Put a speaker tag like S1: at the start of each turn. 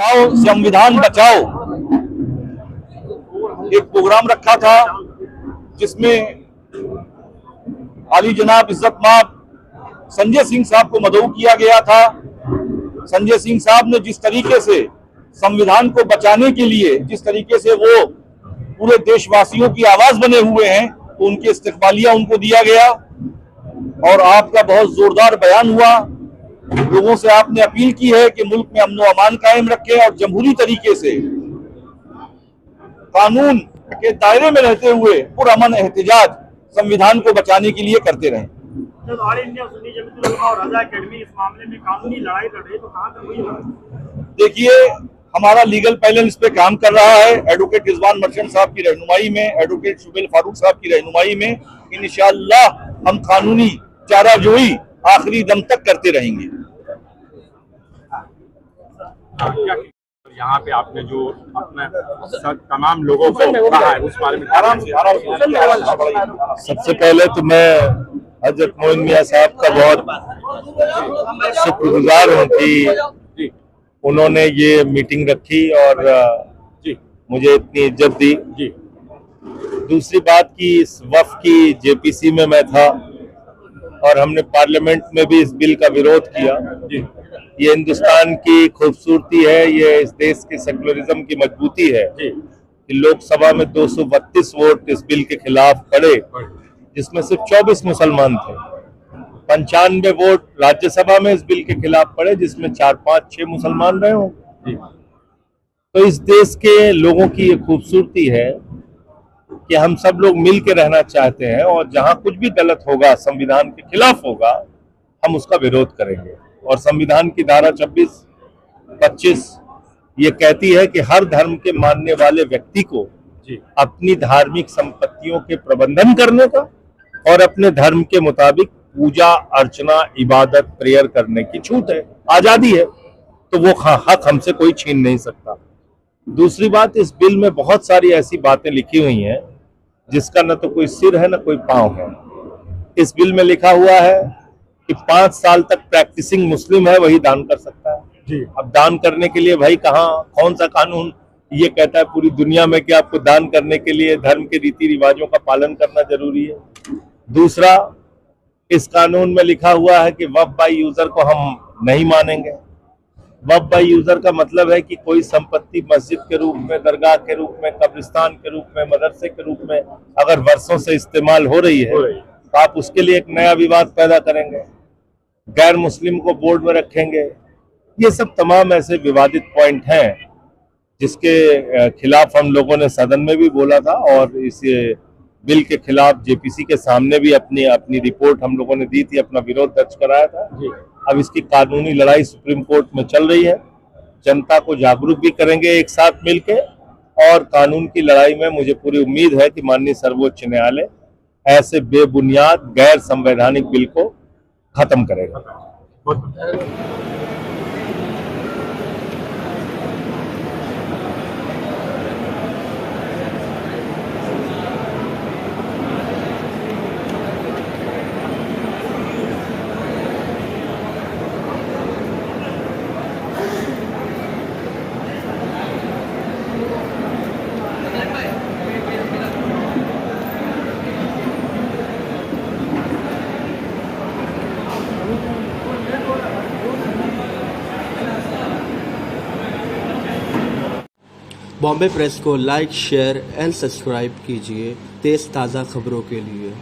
S1: बचाओ संविधान बचाओ एक प्रोग्राम रखा था जिसमें आली जनाब इज्जत माब संजय सिंह साहब को मदऊ किया गया था। संजय सिंह साहब ने जिस तरीके से संविधान को बचाने के लिए जिस तरीके से वो पूरे देशवासियों की आवाज बने हुए हैं, तो उनके इस्तिकबालिया उनको दिया गया और आपका बहुत जोरदार बयान हुआ। लोगों से आपने अपील की है कि मुल्क में अमन व अमान कायम रखें और जमहूरी तरीके से कानून के दायरे में रहते हुए पुरअमन एहतजाज संविधान को बचाने के लिए करते रहें।
S2: जब ऑल इंडिया सुन्नी जमीयत उलमा और रज़ा एकेडमी इस मामले में कानूनी लड़ाई लड़ रही है, तो कहां तक हुई है?
S1: देखिए, हमारा लीगल पैनल इस पे काम कर रहा है। एडवोकेट रिजवान मर्चेंट साहब की रहनुमाई में, एडवोकेट शुबेल फारूक साहब की रहनुमाई में इंशाअल्लाह हम कानूनी चाराजोई आखिरी दम तक करते रहेंगे।
S3: यहाँ पे आपने जो अपने तमाम लोगों को कहा है उस बारे में
S1: आराम से सबसे पहले तो मैं हजरत मोइन मियां साहब का बहुत शुक्रगुजार हूँ कि उन्होंने ये मीटिंग रखी और मुझे इतनी इज्जत दी। दूसरी बात की इस वफ़ की जेपीसी में मैं था और हमने पार्लियामेंट में भी इस बिल का विरोध किया। ये हिंदुस्तान की खूबसूरती है, ये इस देश के सेकुलरिज्म की मजबूती है कि लोकसभा में 232 वोट इस बिल के खिलाफ पड़े, जिसमें सिर्फ 24 मुसलमान थे। 95 वोट राज्यसभा में इस बिल के खिलाफ पड़े, जिसमें 4, 5, 6 मुसलमान रहे हों। तो इस देश के लोगों की ये खूबसूरती है कि हम सब लोग मिल के रहना चाहते हैं और जहां कुछ भी गलत होगा, संविधान के खिलाफ होगा, हम उसका विरोध करेंगे। और संविधान की धारा 26, 25 ये कहती है कि हर धर्म के मानने वाले व्यक्ति को अपनी धार्मिक संपत्तियों के प्रबंधन करने का और अपने धर्म के मुताबिक पूजा अर्चना इबादत प्रेयर करने की छूट है, आजादी है। तो वो हक हमसे कोई छीन नहीं सकता। दूसरी बात, इस बिल में बहुत सारी ऐसी बातें लिखी हुई हैं जिसका न तो कोई सिर है न कोई पांव है। इस बिल में लिखा हुआ है कि 5 साल तक प्रैक्टिसिंग मुस्लिम है वही दान कर सकता है। अब दान करने के लिए भाई कौन सा कानून ये कहता है पूरी दुनिया में कि आपको दान करने के लिए धर्म के रीति रिवाजों का पालन करना जरूरी है। दूसरा, इस कानून में लिखा हुआ है कि वक्फ बाय यूजर को हम नहीं मानेंगे। वक्फ बाय यूजर का मतलब है कि कोई संपत्ति मस्जिद के रूप में, दरगाह के रूप में, कब्रिस्तान के रूप में, मदरसे के रूप में अगर वर्षों से इस्तेमाल हो रही है तो आप उसके लिए एक नया विवाद पैदा करेंगे, गैर मुस्लिम को बोर्ड में रखेंगे। ये सब तमाम ऐसे विवादित पॉइंट हैं जिसके खिलाफ हम लोगों ने सदन में भी बोला था और इस बिल के खिलाफ जेपीसी के सामने भी अपनी रिपोर्ट हम लोगों ने दी थी, अपना विरोध दर्ज कराया था। अब इसकी कानूनी लड़ाई सुप्रीम कोर्ट में चल रही है। जनता को जागरूक भी करेंगे एक साथ मिलके, और कानून की लड़ाई में मुझे पूरी उम्मीद है कि माननीय सर्वोच्च न्यायालय ऐसे बेबुनियाद गैर संवैधानिक बिल को खत्म करेगा।
S4: बॉम्बे प्रेस को लाइक, शेयर एंड सब्सक्राइब कीजिए तेज़ ताज़ा खबरों के लिए।